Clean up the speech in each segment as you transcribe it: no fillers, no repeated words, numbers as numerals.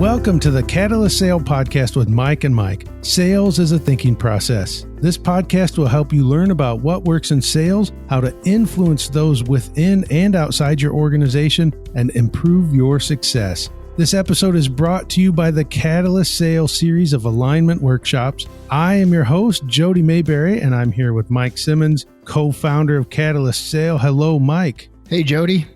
Welcome to the Catalyst Sale Podcast with Mike and Mike. Sales is a thinking process. This podcast will help you learn about what works in sales, how to influence those within and outside your organization, and improve your success. This episode is brought to you by the Catalyst Sale series of alignment workshops. I am your host, Jody Mayberry, and I'm here with Mike Simmons, co-founder of Catalyst Sale. Hello, Mike. Hey, Jody.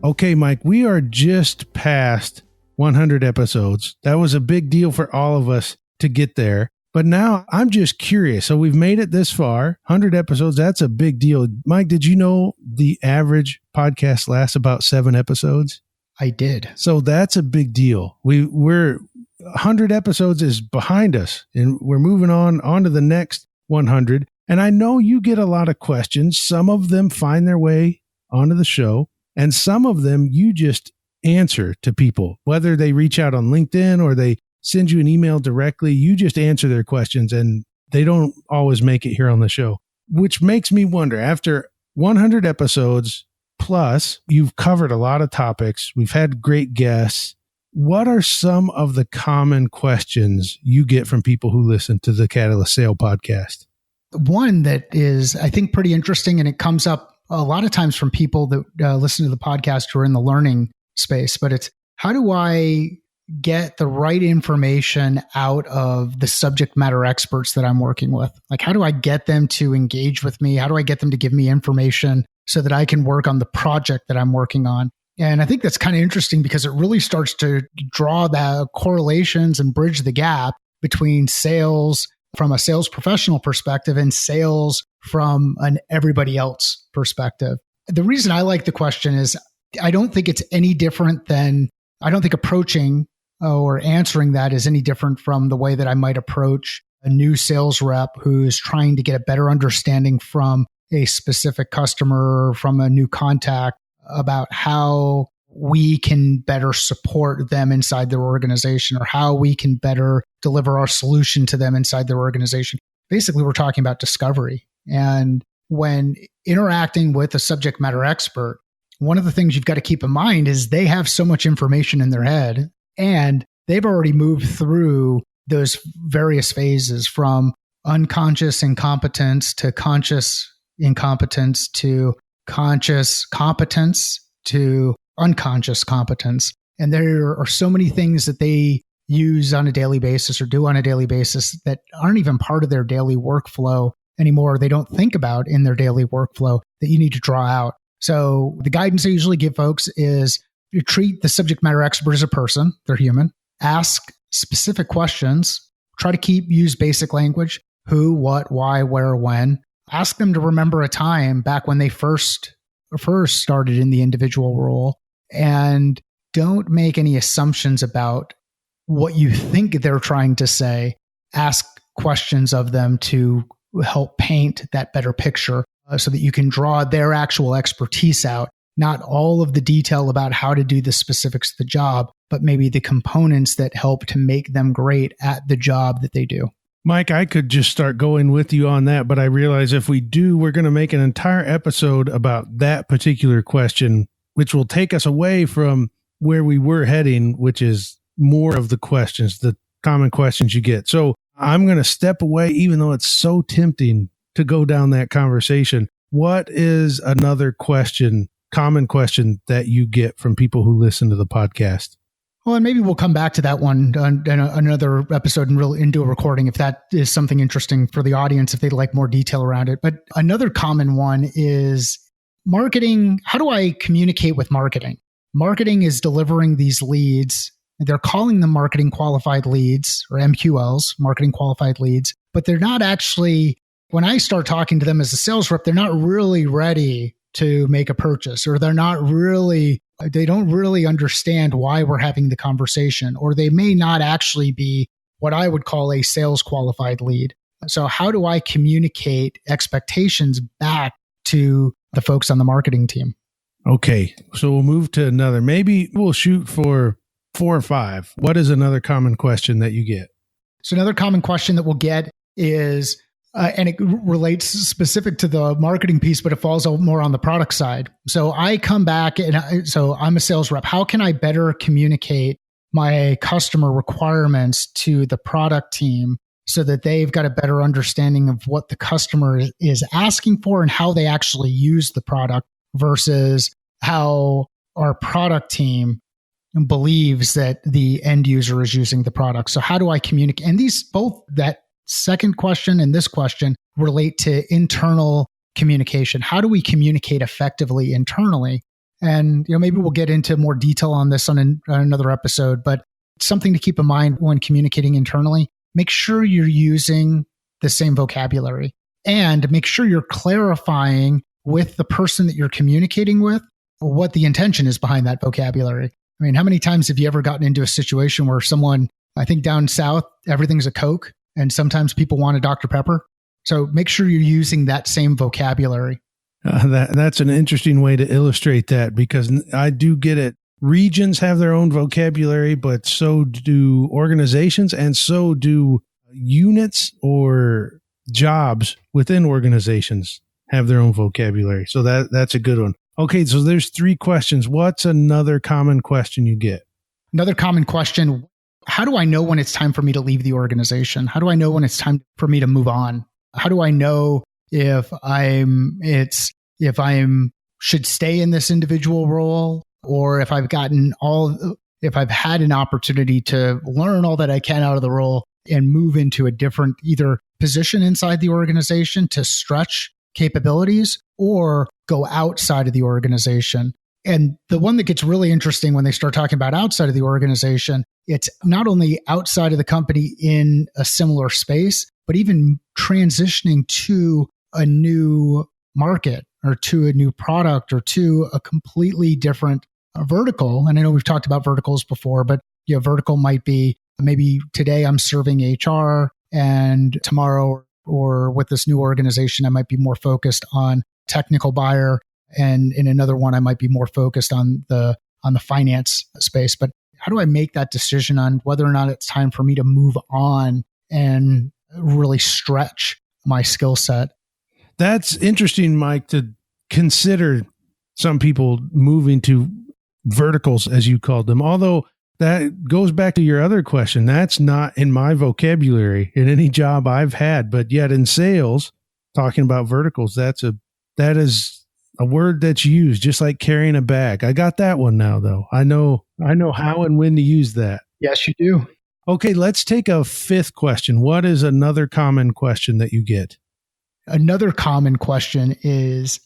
Okay, Mike, we are just past 100 episodes. That was a big deal for all of us to get there. But now I'm just curious. So we've made it this far, 100 episodes. That's a big deal. Mike, did you know the average podcast lasts about 7 episodes? I did. So that's a big deal. We're 100 episodes is behind us and we're moving on to the next 100. And I know you get a lot of questions. Some of them find their way onto the show and some of them you just answer to people, whether they reach out on LinkedIn or they send you an email directly. You just answer their questions and they don't always make it here on the show, which makes me wonder, after 100 episodes plus, you've covered a lot of topics. We've had great guests. What are some of the common questions you get from people who listen to the Catalyst Sale podcast? One that is, I think, pretty interesting, and it comes up a lot of times from people that listen to the podcast who are in the learning space, but it's, how do I get the right information out of the subject matter experts that I'm working with? Like, how do I get them to engage with me? How do I get them to give me information so that I can work on the project that I'm working on? And I think that's kind of interesting because it really starts to draw the correlations and bridge the gap between sales from a sales professional perspective and sales from an everybody else perspective. The reason I like the question is I don't think it's any different than, I don't think approaching or answering that is any different from the way that I might approach a new sales rep who's trying to get a better understanding from a specific customer, from a new contact, about how we can better support them inside their organization or how we can better deliver our solution to them inside their organization. Basically, we're talking about discovery. And when interacting with a subject matter expert, one of the things you've got to keep in mind is they have so much information in their head and they've already moved through those various phases from unconscious incompetence to conscious incompetence to conscious competence to unconscious competence. And there are so many things that they use on a daily basis or do on a daily basis that aren't even part of their daily workflow anymore. They don't think about in their daily workflow that you need to draw out. So the guidance I usually give folks is you treat the subject matter expert as a person. They're human. Ask specific questions. Try to use basic language. Who, what, why, where, when. Ask them to remember a time back when they first started in the individual role. And don't make any assumptions about what you think they're trying to say. Ask questions of them to help paint that better picture so that you can draw their actual expertise out, not all of the detail about how to do the specifics of the job, but maybe the components that help to make them great at the job that they do. Mike, I could just start going with you on that, but I realize if we do, we're going to make an entire episode about that particular question, which will take us away from where we were heading, which is more of the questions, the common questions you get. So I'm going to step away, even though it's so tempting to go down that conversation. What is another question, common question that you get from people who listen to the podcast? Well, and maybe we'll come back to that one in another episode and really do a recording if that is something interesting for the audience, if they'd like more detail around it. But another common one is marketing. How do I communicate with marketing? Marketing is delivering these leads. They're calling them marketing qualified leads or MQLs, marketing qualified leads, but they're not actually, when I start talking to them as a sales rep, they're not really ready to make a purchase, or they don't really understand why we're having the conversation, or they may not actually be what I would call a sales qualified lead. So how do I communicate expectations back to the folks on the marketing team? Okay, so we'll move to another. Maybe we'll shoot for 4 or 5. What is another common question that you get? So another common question that we'll get is, and it relates specific to the marketing piece, but it falls more on the product side. So I come back and so I'm a sales rep. How can I better communicate my customer requirements to the product team so that they've got a better understanding of what the customer is asking for and how they actually use the product versus how our product team believes that the end user is using the product. So how do I communicate? And these both, that second question and this question, relate to internal communication. How do we communicate effectively internally? And maybe we'll get into more detail on this on another episode, but something to keep in mind when communicating internally, make sure you're using the same vocabulary and make sure you're clarifying with the person that you're communicating with what the intention is behind that vocabulary. I mean, how many times have you ever gotten into a situation where someone, I think down south, everything's a Coke, and sometimes people want a Dr. Pepper? So make sure you're using that same vocabulary. That's an interesting way to illustrate that, because I do get it. Regions have their own vocabulary, but so do organizations, and so do units or jobs within organizations have their own vocabulary. So that's a good one. Okay, so there's 3 questions. What's another common question you get? Another common question: how do I know when it's time for me to leave the organization? How do I know when it's time for me to move on? How do I know if I should stay in this individual role, or if I've had an opportunity to learn all that I can out of the role and move into a different either position inside the organization to stretch capabilities or go outside of the organization? And the one that gets really interesting when they start talking about outside of the organization, it's not only outside of the company in a similar space, but even transitioning to a new market or to a new product or to a completely different vertical. And I know we've talked about verticals before, but vertical might be maybe today I'm serving HR, and tomorrow or with this new organization, I might be more focused on technical buyer, and in another one, I might be more focused on the finance space. But how do I make that decision on whether or not it's time for me to move on and really stretch my skill set? That's interesting, Mike, to consider some people moving to verticals, as you called them. Although that goes back to your other question. That's not in my vocabulary in any job I've had, but yet in sales, talking about verticals, that is a word that's used, just like carrying a bag. I got that one now, though. I know how and when to use that. Yes, you do. Okay, let's take a 5th question. What is another common question that you get? Another common question is,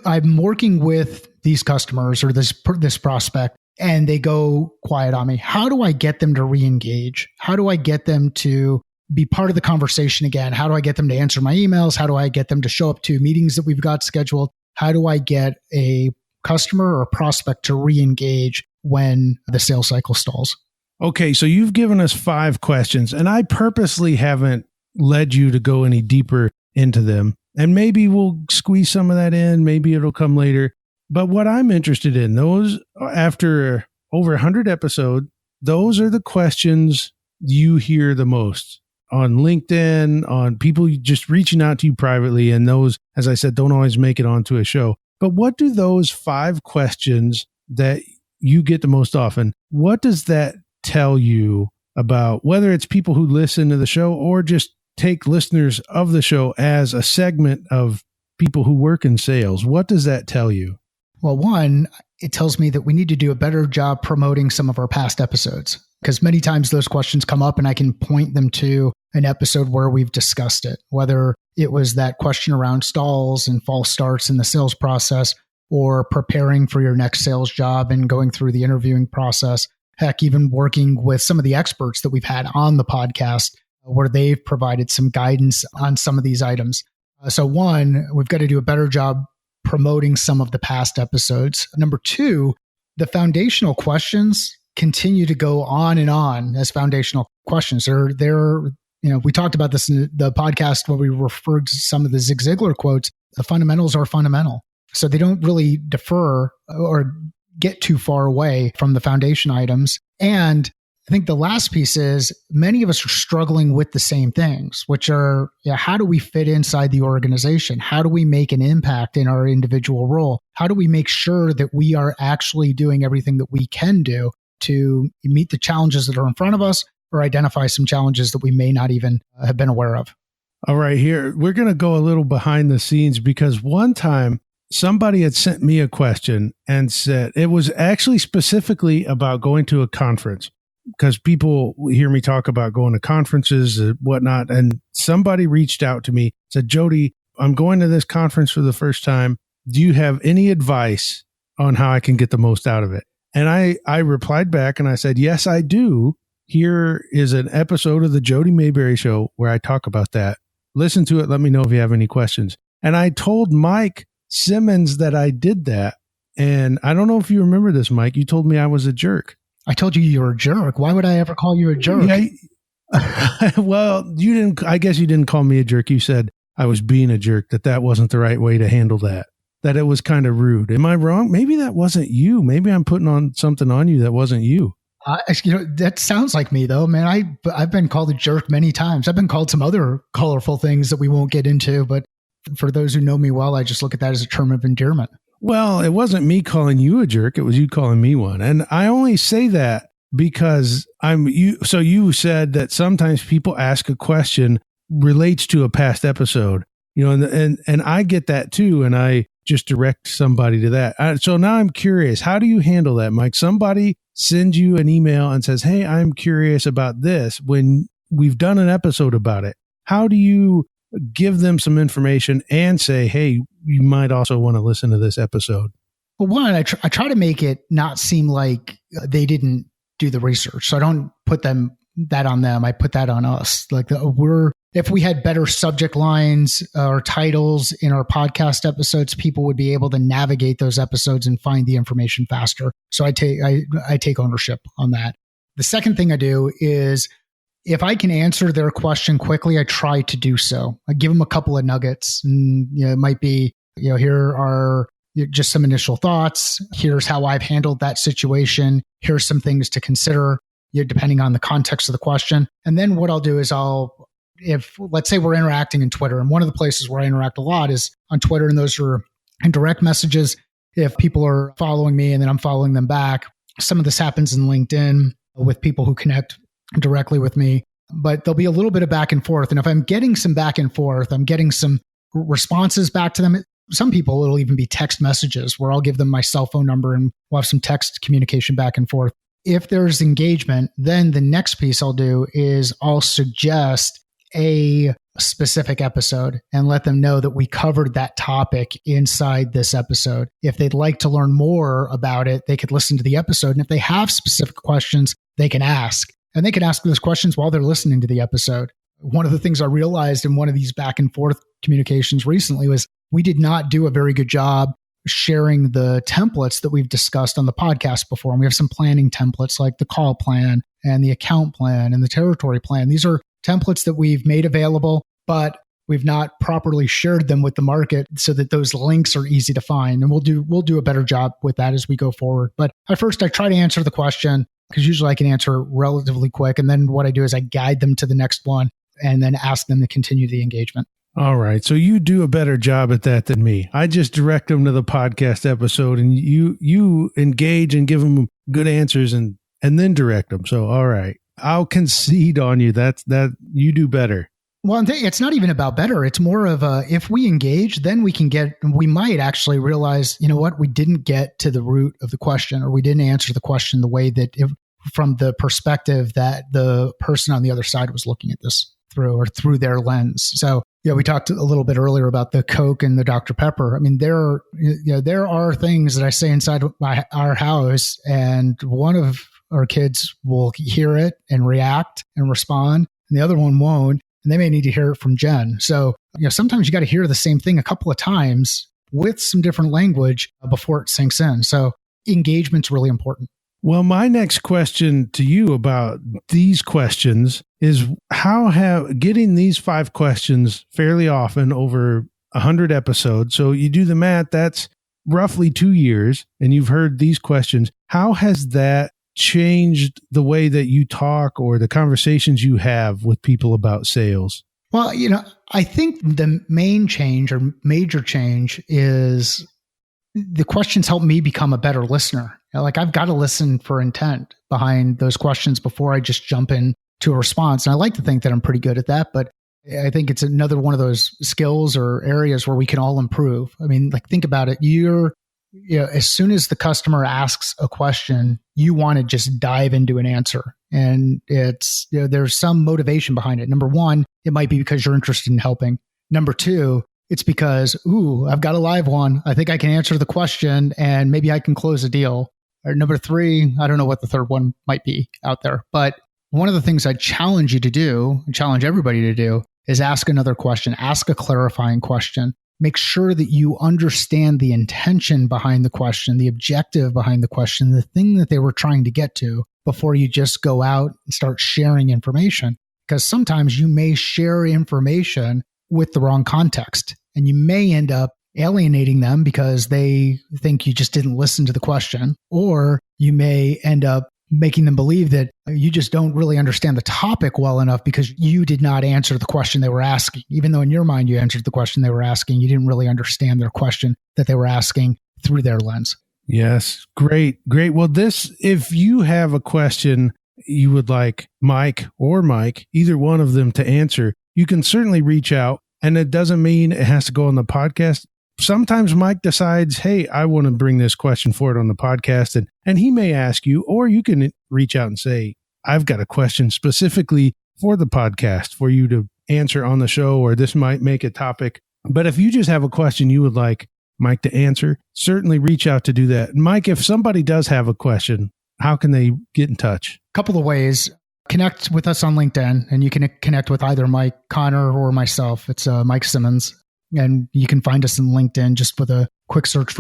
I'm working with these customers or this prospect, and they go quiet on me. How do I get them to re-engage? How do I get them to be part of the conversation again? How do I get them to answer my emails? How do I get them to show up to meetings that we've got scheduled? How do I get a customer or a prospect to re-engage when the sales cycle stalls? Okay, so you've given us 5 questions, and I purposely haven't led you to go any deeper into them. And maybe we'll squeeze some of that in. Maybe it'll come later. But what I'm interested in, those after over 100 episodes, those are the questions you hear the most on LinkedIn, on people just reaching out to you privately. And those, as I said, don't always make it onto a show. But what do those 5 questions that you get the most often, what does that tell you about whether it's people who listen to the show or just take listeners of the show as a segment of people who work in sales? What does that tell you? Well, one, it tells me that we need to do a better job promoting some of our past episodes, because many times those questions come up and I can point them to an episode where we've discussed it, whether it was that question around stalls and false starts in the sales process, or preparing for your next sales job and going through the interviewing process. Heck, even working with some of the experts that we've had on the podcast where they've provided some guidance on some of these items. So one, we've got to do a better job promoting some of the past episodes. Number 2, the foundational questions continue to go on and on as foundational questions. We talked about this in the podcast where we referred to some of the Zig Ziglar quotes. The fundamentals are fundamental. So they don't really defer or get too far away from the foundation items. And I think the last piece is many of us are struggling with the same things, which are, how do we fit inside the organization? How do we make an impact in our individual role? How do we make sure that we are actually doing everything that we can do to meet the challenges that are in front of us or identify some challenges that we may not even have been aware of. All right, here, we're going to go a little behind the scenes because one time somebody had sent me a question and said it was actually specifically about going to a conference because people hear me talk about going to conferences and whatnot. And somebody reached out to me, said, Jody, I'm going to this conference for the first time. Do you have any advice on how I can get the most out of it? And I replied back and I said, yes, I do. Here is an episode of the Jody Mayberry Show where I talk about that. Listen to it. Let me know if you have any questions. And I told Mike Simmons that I did that. And I don't know if you remember this, Mike. You told me I was a jerk. I told you you were a jerk. Why would I ever call you a jerk? Yeah, well, you didn't. I guess you didn't call me a jerk. You said I was being a jerk, that wasn't the right way to handle that it was kind of rude. Am I wrong? Maybe that wasn't you. Maybe I'm putting on something on you that wasn't you. That sounds like me, though, man. I've been called a jerk many times. I've been called some other colorful things that we won't get into, but for those who know me well, I just look at that as a term of endearment. Well, it wasn't me calling you a jerk. It was you calling me one. And I only say that because so you said that sometimes people ask a question relates to a past episode, and I get that too. And I just direct somebody to that. So now I'm curious, how do you handle that, Mike? Somebody sends you an email and says, hey, I'm curious about this when we've done an episode about it. How do you give them some information and say, hey, you might also want to listen to this episode? Well, one, I try to make it not seem like they didn't do the research. So I don't put that on them. I put that on us. If we had better subject lines or titles in our podcast episodes, people would be able to navigate those episodes and find the information faster. So I take ownership on that. The second thing I do is if I can answer their question quickly, I try to do so. I give them a couple of nuggets, and it might be, here are just some initial thoughts. Here's how I've handled that situation. Here's some things to consider, depending on the context of the question. And then what I'll do is if let's say we're interacting in Twitter, and one of the places where I interact a lot is on Twitter, and those are in direct messages. If people are following me and then I'm following them back, some of this happens in LinkedIn with people who connect directly with me, but there'll be a little bit of back and forth. And if I'm getting some back and forth, I'm getting some responses back to them. Some people, it'll even be text messages where I'll give them my cell phone number and we'll have some text communication back and forth. If there's engagement, then the next piece I'll do is I'll suggest a specific episode and let them know that we covered that topic inside this episode. If they'd like to learn more about it, they could listen to the episode. And if they have specific questions, they can ask. And they can ask those questions while they're listening to the episode. One of the things I realized in one of these back and forth communications recently was we did not do a very good job sharing the templates that we've discussed on the podcast before. And we have some planning templates like the call plan and the account plan and the territory plan. These are templates that we've made available, but we've not properly shared them with the market so that those links are easy to find. And we'll do a better job with that as we go forward. But at first, I try to answer the question because usually I can answer relatively quick. And then what I do is I guide them to the next one and then ask them to continue the engagement. All right. So you do a better job at that than me. I just direct them to the podcast episode and you engage and give them good answers and then direct them. So, all right. I'll concede on you. That you do better. Well, it's not even about better. It's more of if we engage, then we might actually realize, we didn't get to the root of the question, or we didn't answer the question the way that from the perspective that the person on the other side was looking at this through their lens. So, we talked a little bit earlier about the Coke and the Dr. Pepper. I mean, there are things that I say inside our house, and one of our kids will hear it and react and respond, and the other one won't. And they may need to hear it from Jen. So, sometimes you got to hear the same thing a couple of times with some different language before it sinks in. So engagement's really important. Well, my next question to you about these questions is getting these 5 questions fairly often over 100 episodes. So you do the math, that's roughly 2 years, and you've heard these questions. How has that changed the way that you talk or the conversations you have with people about sales? Well, I think the main change or major change is the questions help me become a better listener. Like I've got to listen for intent behind those questions before I just jump in to a response. And I like to think that I'm pretty good at that, but I think it's another one of those skills or areas where we can all improve. I mean, like think about it. As soon as the customer asks a question, you want to just dive into an answer. And it's, there's some motivation behind it. Number one, it might be because you're interested in helping. Number two, it's because, I've got a live one. I think I can answer the question and maybe I can close a deal. Or number three, I don't know what the third one might be out there. But one of the things I challenge you to do, and challenge everybody to do, is ask another question, ask a clarifying question. Make sure that you understand the intention behind the question, the objective behind the question, the thing that they were trying to get to before you just go out and start sharing information. Because sometimes you may share information with the wrong context and you may end up alienating them because they think you just didn't listen to the question, or you may end up making them believe that you just don't really understand the topic well enough because you did not answer the question they were asking. Even though in your mind you answered the question they were asking, you didn't really understand their question that they were asking through their lens. Yes. Great. Well, if you have a question you would like Mike, either one of them to answer, you can certainly reach out. And it doesn't mean it has to go on the podcast. Sometimes Mike decides, hey, I want to bring this question forward on the podcast, and he may ask you, or you can reach out and say, I've got a question specifically for the podcast for you to answer on the show, or this might make a topic. But if you just have a question you would like Mike to answer, certainly reach out to do that. Mike, if somebody does have a question, how can they get in touch? A couple of ways. Connect with us on LinkedIn, and you can connect with either Mike Connor or myself. It's Mike Simmons. And you can find us in LinkedIn just with a quick search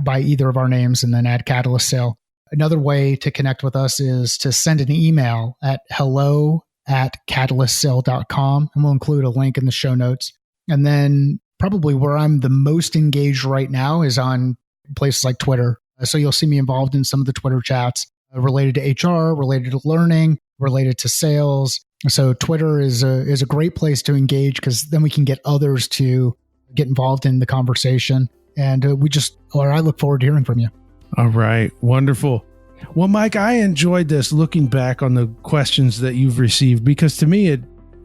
by either of our names and then add Catalyst Sale. Another way to connect with us is to send an email at hello@catalystsale.com, and we'll include a link in the show notes. And then probably where I'm the most engaged right now is on places like Twitter. So you'll see me involved in some of the Twitter chats related to HR, related to learning, related to sales. So Twitter is a great place to engage because then we can get others to get involved in the conversation. And I look forward to hearing from you. All right. Wonderful. Well, Mike, I enjoyed this looking back on the questions that you've received, because to me,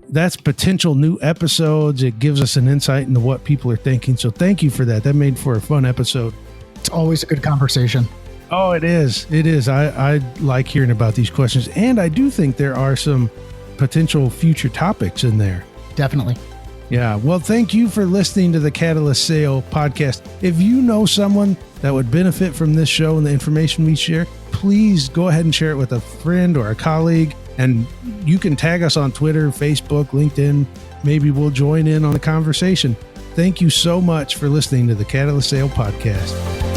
that's potential new episodes. It gives us an insight into what people are thinking. So thank you for that. That made for a fun episode. It's always a good conversation. Oh, it is. It is. I like hearing about these questions. And I do think there are some potential future topics in there. Definitely. Yeah. Well, thank you for listening to the Catalyst Sale podcast. If you know someone that would benefit from this show and the information we share, please go ahead and share it with a friend or a colleague. And you can tag us on Twitter, Facebook, LinkedIn. Maybe we'll join in on the conversation. Thank you so much for listening to the Catalyst Sale podcast.